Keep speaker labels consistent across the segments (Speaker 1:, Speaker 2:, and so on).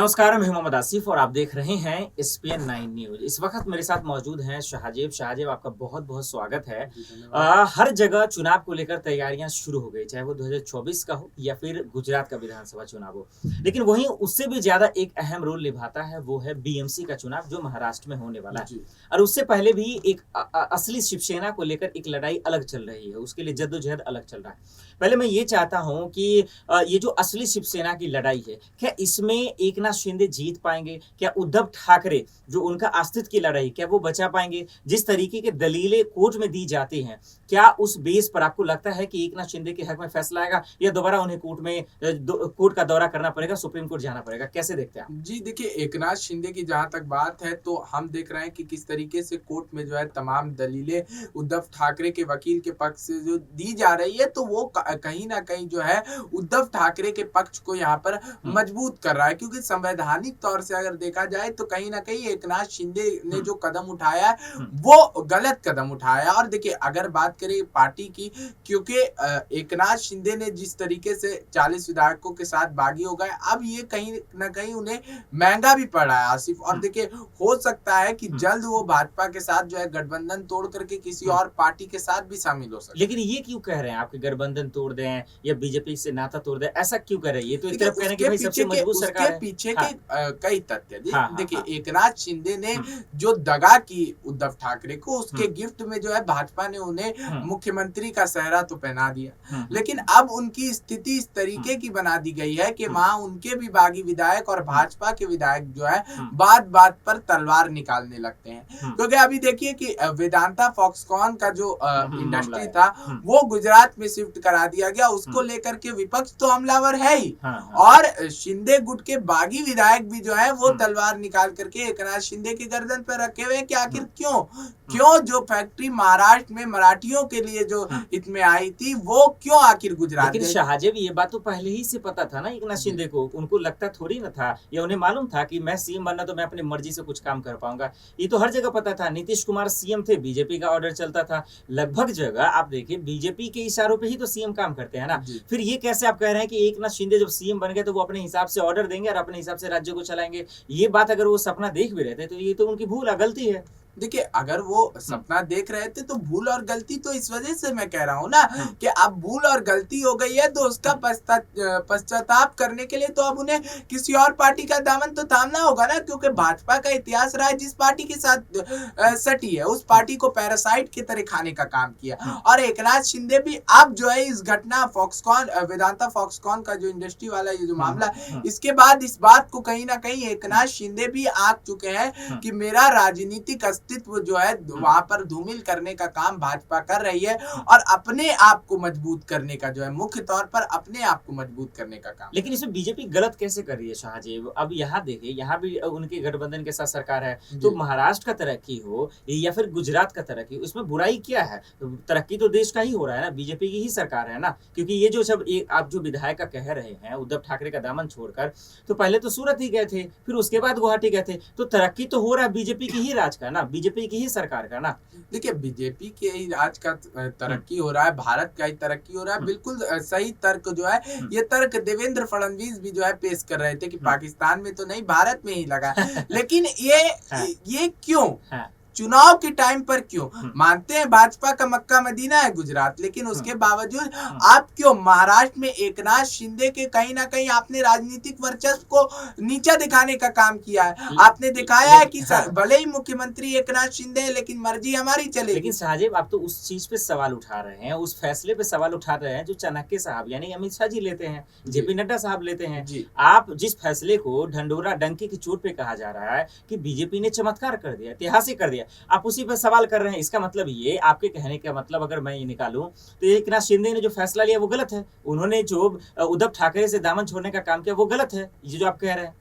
Speaker 1: नमस्कार, मैं मोहम्मद आसिफ और आप देख रहे हैं एसपीएन 9 न्यूज। इस वक्त मेरे साथ मौजूद हैं शाहजेब, आपका बहुत बहुत स्वागत है। हर जगह चुनाव को लेकर तैयारियां शुरू हो गई, चाहे वो 2024 का हो या फिर गुजरात का विधानसभा चुनाव हो। लेकिन वहीं उससे भी ज्यादा एक अहम रोल निभाता है, वो है बीएमसी का चुनाव जो महाराष्ट्र में होने वाला है। और उससे पहले भी एक असली शिवसेना को लेकर एक लड़ाई अलग चल रही है, उसके लिए जद्दोजहद अलग चल रहा है। पहले मैं ये चाहता हूं कि ये जो असली शिवसेना की लड़ाई है, क्या इसमें एकनाथ शिंदे जीत पाएंगे? क्या उद्धव ठाकरे जो उनका अस्तित्व की लड़ाई, क्या वो बचा पाएंगे? जिस तरीके के दलीलें कोर्ट में दी जाती हैं, क्या उस बेस पर आपको लगता है कि एकनाथ शिंदे के हक में फैसला आएगा या दोबारा उन्हें कोर्ट का दौरा करना पड़ेगा, सुप्रीम कोर्ट जाना पड़ेगा? कैसे देखते हैं आप?
Speaker 2: जी देखिए, एकनाथ शिंदे की जहां तक बात है तो हम देख रहे हैं कि किस तरीके से कोर्ट में जो है तमाम दलीलें उद्धव ठाकरे के वकील के पक्ष से जो दी जा रही है, तो वो कहीं ना कहीं जो है उद्धव ठाकरे के पक्ष को यहाँ पर मजबूत कर रहा है। क्योंकि संवैधानिक तौर से अगर देखा जाए तो कहीं ना कहीं एकनाथ शिंदे ने जो कदम उठाया वो गलत कदम उठाया। और देखिए, अगर बात करें पार्टी की, क्योंकि एकनाथ शिंदे ने जिस तरीके से 40 विधायकों के साथ बागी हो गए, अब ये कहीं ना कहीं उन्हें महंगा भी पड़ा है आसिफ। और देखिए, हो सकता है कि जल्द वो भाजपा के साथ जो है गठबंधन तोड़ करके किसी और पार्टी के साथ भी शामिल हो सकते।
Speaker 1: लेकिन ये क्यों कह रहे हैं आपके गठबंधन तोड़ दें या बीजेपी से नाता तोड़ दें? ऐसा क्यों कह रहे हैं? ये तो एक तरफ कह रहे हैं कि भाई सबसे मजबूत सरकार है।
Speaker 2: पीछे के कई तथ्य देखिए,
Speaker 1: हाँ।
Speaker 2: एकनाथ शिंदे ने जो दगा की उद्धव ठाकरे को, उसके गिफ्ट में जो है भाजपा ने उन्हें मुख्यमंत्री का सेहरा तो पहना दिया। लेकिन अब उनकी स्थिति इस तरीके की बना दी गई है कि वहां उनके भी बागी विधायक और भाजपा के विधायक जो है बात बात पर तलवार निकालने लगते हैं। क्योंकि अभी देखिए कि वेदांता फॉक्सकॉन का जो इंडस्ट्री था वो गुजरात में शिफ्ट करा दिया गया, उसको लेकर के विपक्ष तो हमलावर है ही। और शिंदे गुट के बागी विधायक भी जो है वो तलवार निकाल करके एकनाथ शिंदे की गर्दन पर रखे हुए कि आखिर क्यों जो फैक्ट्री महाराष्ट्र में मराठियों के लिए जो इसमें आई थी, वो क्यों आखिर गुजरात?
Speaker 1: लेकिन शाहजेब, ये बात तो पहले ही से पता था ना एकनाथ शिंदे को। उनको लगता थोड़ी ना था, या उन्हें मालूम था कि मैं सीएम बनना तो मैं अपनी मर्जी से कुछ काम कर पाऊंगा? ये तो हर जगह पता था। नीतीश कुमार सीएम थे, बीजेपी का ऑर्डर चलता था। लगभग जगह आप देखिए बीजेपी के इशारों पे ही तो सीएम काम करते हैं ना। फिर ये कैसे आप कह रहे हैं कि एकनाथ शिंदे जब सीएम बन गए तो वो अपने हिसाब से ऑर्डर देंगे और अपने हिसाब से राज्य को चलाएंगे? ये बात अगर वो सपना देख भी रहे थे तो ये तो उनकी भूल, गलती है।
Speaker 2: देखिए, अगर वो सपना देख रहे थे तो भूल और गलती तो इस वजह से मैं कह रहा हूँ ना कि अब भूल और गलती हो गई है, तो उसका पश्चाताप करने के लिए तो अब उन्हें किसी और पार्टी का दामन तो थामना होगा ना। क्योंकि भाजपा का इतिहास रहा है, जिस पार्टी के साथ सटी है उस पार्टी को पैरासाइट की तरह खाने का काम किया। और एकनाथ शिंदे भी अब जो है इस घटना फॉक्सकॉन, वेदांता फॉक्सकॉन का जो इंडस्ट्री वाला ये जो मामला, इसके बाद इस बात को कहीं ना कहीं एकनाथ शिंदे भी आंक चुके हैं कि मेरा राजनीतिक अस्तित्व जो है वहां पर धूमिल करने का काम भाजपा कर रही है, और अपने आप को मजबूत करने का जो है, मुख्य तौर पर अपने आप को मजबूत करने का काम।
Speaker 1: लेकिन इसमें बीजेपी गलत कैसे कर रही है शाहजेब? अब यहाँ देखिए, यहाँ भी उनके गठबंधन के साथ सरकार है, तो महाराष्ट्र का तरक्की हो या फिर गुजरात का तरक्की हो, इसमें बुराई क्या है? तरक्की तो देश का ही हो रहा है ना, बीजेपी की ही सरकार है ना। क्योंकि ये जो सब आप जो विधायक का कह रहे हैं उद्धव ठाकरे का दामन छोड़कर, तो पहले तो सूरत ही गए थे, फिर उसके बाद गुवाहाटी गए थे, तो तरक्की तो हो रहा है बीजेपी की ही राज का ना, बीजेपी की ही सरकार का ना।
Speaker 2: देखिए, बीजेपी के ही राज का तरक्की हो रहा है, भारत का ही तरक्की हो रहा है। बिल्कुल सही तर्क जो है, ये तर्क देवेंद्र फडणवीस भी जो है पेश कर रहे थे कि पाकिस्तान में तो नहीं, भारत में ही लगा। लेकिन ये क्यों? चुनाव के टाइम पर क्यों? मानते हैं भाजपा का मक्का मदीना है गुजरात, लेकिन उसके बावजूद आप क्यों महाराष्ट्र में एकनाथ शिंदे के कहीं ना कहीं आपने राजनीतिक वर्चस्व को नीचा दिखाने का काम किया है। आपने दिखाया है कि भले ही मुख्यमंत्री एकनाथ शिंदे है, लेकिन मर्जी हमारी चलेगी।
Speaker 1: लेकिन साहब, आप तो उस चीज पे सवाल उठा रहे हैं, उस फैसले पे सवाल उठा रहे हैं जो चाणक्य साहब यानी अमित शाह जी लेते हैं, जेपी नड्डा साहब लेते हैं। आप जिस फैसले को ढंढोरा डंके की चोट पे कहा जा रहा है कि बीजेपी ने चमत्कार कर दिया, ऐतिहासिक कर दिया, आप उसी पर सवाल कर रहे हैं। इसका मतलब ये, आपके कहने का मतलब अगर मैं ये निकालूं तो एकनाथ शिंदे ने जो फैसला लिया वो गलत है, उन्होंने जो उद्धव ठाकरे से दामन छोड़ने का काम किया वो गलत है, ये जो आप कह रहे हैं।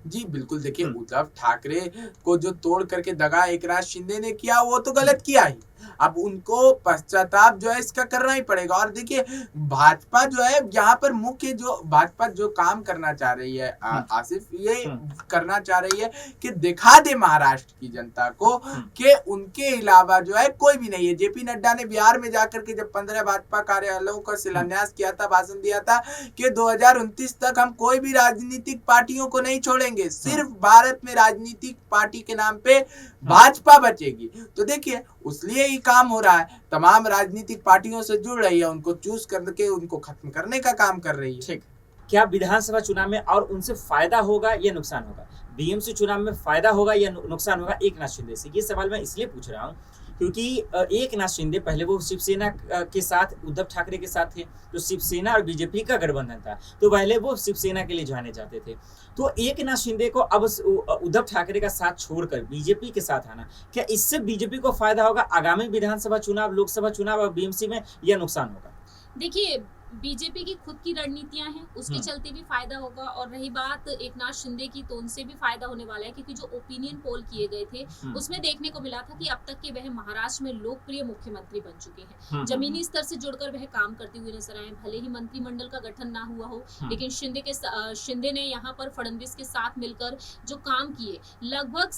Speaker 2: जी बिल्कुल, देखिए उद्धव ठाकरे को जो तोड़ करके दगा एकनाथ शिंदे ने किया वो तो गलत किया ही, अब उनको पश्चाताप जो है इसका करना ही पड़ेगा। और देखिए, भाजपा जो है यहाँ पर मुख्य जो भाजपा जो काम करना चाह रही है आसिफ, ये करना चाह रही है कि दिखा दे महाराष्ट्र की जनता को कि उनके अलावा जो है कोई भी नहीं है। जेपी नड्डा ने बिहार में जाकर के जब 15 भाजपा कार्यालयों का शिलान्यास किया था, भाषण दिया था कि 2029 तक हम कोई भी राजनीतिक पार्टियों को नहीं छोड़ेंगे। बचेंगे, सिर्फ भारत में राजनीतिक पार्टी के नाम पे भाजपा बचेगी। तो देखिए उसलिए ही काम हो रहा है, तमाम राजनीतिक पार्टियों से जुड़ रही है, उनको चूज करके उनको खत्म करने का काम कर रही है।
Speaker 1: ठीक, क्या विधानसभा चुनाव में और उनसे फायदा होगा या नुकसान होगा? बीएमसी चुनाव में फायदा होगा या नुकसान होगा एकनाथ शिंदे से? ये सवाल मैं इसलिए पूछ रहा हूँ क्योंकि एकनाथ शिंदे पहले वो शिवसेना के साथ, उद्धव ठाकरे के साथ थे, जो शिवसेना और बीजेपी का गठबंधन था, तो पहले वो शिवसेना के लिए जाने जाते थे। तो एकनाथ शिंदे को अब उद्धव ठाकरे का साथ छोड़कर बीजेपी के साथ आना, क्या इससे बीजेपी को फायदा होगा आगामी विधानसभा चुनाव, लोकसभा चुनाव और बीएमसी में, या नुकसान होगा?
Speaker 3: देखिए बीजेपी की खुद की रणनीतियां हैं, उसके चलते भी फायदा होगा। और रही बात एकनाथ शिंदे की, तो उनसे भी फायदा होने वाला है, क्योंकि जो ओपिनियन पोल किए गए थे उसमें देखने को मिला था कि अब तक के वह महाराष्ट्र में लोकप्रिय मुख्यमंत्री बन चुके हैं। जमीनी स्तर से जुड़कर वह काम करते हुए नजर आए, भले ही मंत्रिमंडल का गठन ना हुआ हो, लेकिन शिंदे ने यहाँ पर फडणवीस के साथ मिलकर जो काम किए, लगभग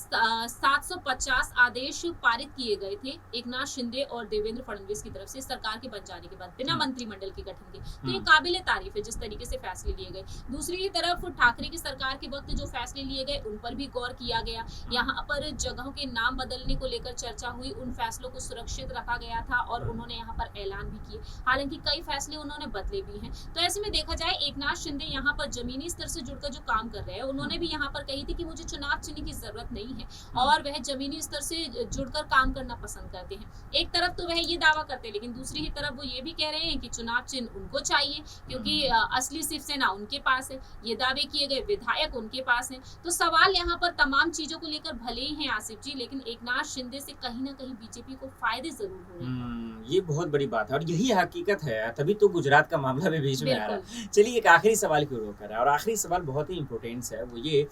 Speaker 3: 750 आदेश पारित किए गए थे एकनाथ शिंदे और देवेंद्र फडणवीस की तरफ से सरकार के बन जाने के बाद, बिना मंत्रिमंडल के गठन के। तो ये काबिले तारीफ है जिस तरीके से फैसले लिए गए। दूसरी ही तरफ ठाकरे की सरकार के वक्त जो फैसले लिए गए उन पर भी गौर किया गया। यहाँ पर जगहों के नाम बदलने को लेकर चर्चा हुई, उन फैसलों को सुरक्षित रखा गया था और उन्होंने यहाँ पर ऐलान भी किए। हालांकि कई फैसले उन्होंने बदले भी हैं। तो ऐसे में देखा जाए एकनाथ शिंदे यहाँ पर जमीनी स्तर से जुड़कर जो काम कर रहे हैं, उन्होंने भी यहाँ पर कही थी कि मुझे चुनाव चिन्ह की जरूरत नहीं है, और वह जमीनी स्तर से जुड़कर काम करना पसंद करते हैं। एक तरफ तो वह ये दावा करते हैं, लेकिन दूसरी ही तरफ वो ये भी कह रहे हैं कि चुनाव चिन्ह उनको चाहिए, क्योंकि असली शिवसेना उनके पास है, ये दावे किए गए विधायक उनके पास हैं। तो सवाल यहाँ पर तमाम चीजों को लेकर भले ही हैं आसिफ जी, लेकिन एकनाथ शिंदे से कहीं ना कहीं बीजेपी को फायदे जरूर हो रहे हैं।
Speaker 1: ये बहुत बड़ी बात है और यही हकीकत है, तभी तो गुजरात का मामला भी बीच में आ रहा है। चलिए एक आखिरी सवाल की ओर कर रहा है, और आखिरी सवाल बहुत ही इंपॉर्टेंट है, वो ये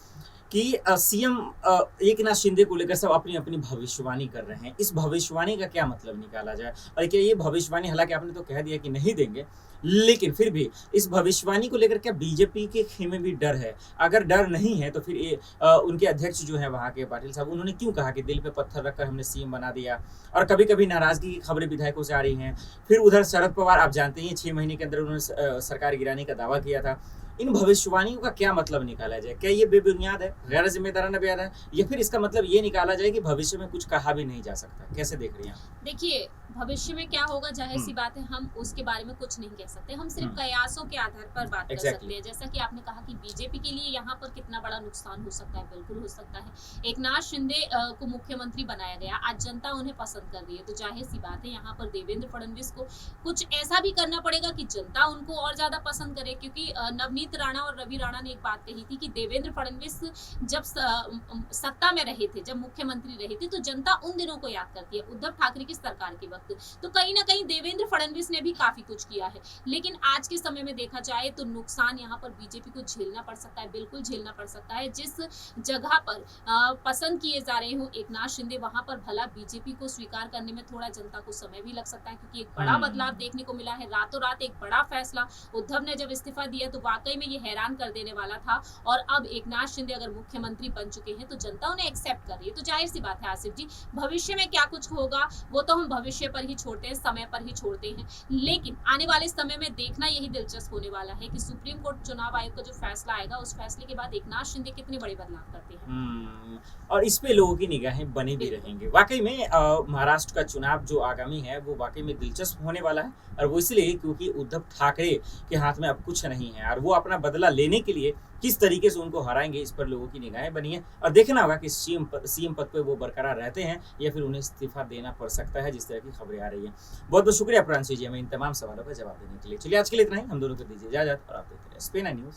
Speaker 1: कि सीएम एकनाथ शिंदे को लेकर सब अपनी अपनी भविष्यवाणी कर रहे हैं। इस भविष्यवाणी का क्या मतलब निकाला जाए, और क्या ये भविष्यवाणी, हालांकि आपने तो कह दिया कि नहीं देंगे, लेकिन फिर भी इस भविष्यवाणी को लेकर क्या बीजेपी के खेमे भी डर है? अगर डर नहीं है तो फिर ये उनके अध्यक्ष जो है वहाँ के पाटिल साहब, उन्होंने क्यों कहा कि दिल पे पत्थर रखकर हमने सीएम बना दिया? और कभी कभी नाराजगी की खबरें विधायकों से आ रही हैं। फिर उधर शरद पवार, आप जानते हैं 6 महीने के अंदर उन्होंने सरकार गिराने का दावा किया था। इन भविष्यवाणियों का क्या मतलब निकाला जाए? क्या ये बेबुनियाद है, गैर जिम्मेदाराना बयान है, या फिर इसका मतलब ये निकाला जाए कि भविष्य में कुछ कहा भी नहीं जा सकता? कैसे देख रही हैं आप?
Speaker 3: देखिए भविष्य में क्या होगा, जाहिर सी बात है हम उसके बारे में कुछ नहीं कह सकते, हम सिर्फ कयासों के आधार पर बात कर सकते हैं। जैसा कि आपने कहा कि बीजेपी के लिए यहाँ पर कितना बड़ा नुकसान हो सकता है, बिल्कुल हो सकता है। एकनाथ शिंदे को मुख्यमंत्री बनाया गया, आज जनता उन्हें पसंद कर रही है, तो जाहिर सी बात है यहाँ पर देवेंद्र फडणवीस को कुछ ऐसा भी करना पड़ेगा कि जनता उनको और ज्यादा पसंद करे। क्योंकि नवनीत राणा और रवि राणा ने एक बात कही थी कि देवेंद्र फडणवीस जब सत्ता में रहे थे, जब मुख्यमंत्री रहे थे, तो जनता उन दिनों को याद करती है, उद्धव ठाकरे की सरकार के वक्त। तो कहीं ना कहीं देवेंद्र फडणवीस ने भी काफी कुछ किया है, लेकिन आज के समय में देखा जाए तो नुकसान यहाँ पर बीजेपी को झेलना पड़ सकता है, बिल्कुल झेलना पड़ सकता है। जिस जगह पर पसंद किए जा रहे हो एकनाथ शिंदे, वहां पर भला बीजेपी को स्वीकार करने में थोड़ा जनता को समय भी लग सकता है, क्योंकि एक बड़ा बदलाव देखने को मिला है। रातों रात एक बड़ा फैसला, उद्धव ने जब इस्तीफा दिया तो वाकई में ये हैरान कर देने वाला था, और अब एकनाथ शिंदे अगर मुख्यमंत्री बन चुके हैं तो जनता उन्हें एक्सेप्ट कर रही है। तो जाहिर सी बात है आसिफ जी, भविष्य में क्या कुछ होगा वो तो हम भविष्य पर ही छोड़ते हैं, समय पर ही छोड़ते हैं, लेकिन आने वाले समय में देखना यही दिलचस्प होने वाला है कि सुप्रीम कोर्ट चुनाव आयोग का जो फैसला आएगा, उस फैसले के बाद एकनाथ शिंदे कितने बड़े बदलाव करते हैं।
Speaker 1: और इस पे लोगों की निगाहें बनी भी रहेंगी। वाकई में महाराष्ट्र का चुनाव जो आगामी है वो वाकई में दिलचस्प होने वाला है, और वो इसलिए क्योंकि उद्धव ठाकरे के हाथ में अब कुछ नहीं है, और वो अपना बदला लेने के लिए किस तरीके से उनको हराएंगे, इस पर लोगों की निगाहें बनी है। और देखना होगा कि सीएम पद पे वो बरकरार रहते हैं या फिर उन्हें इस्तीफा देना पड़ सकता है, जिस तरह की खबरें आ रही हैं। बहुत बहुत शुक्रिया प्रांशु जी हमें इन तमाम सवालों का जवाब देने के लिए। चलिए आज के लिए इतना ही, हम दोनों को दीजिए इजाजत, और आप देखते रहिए SPN9 न्यूज़।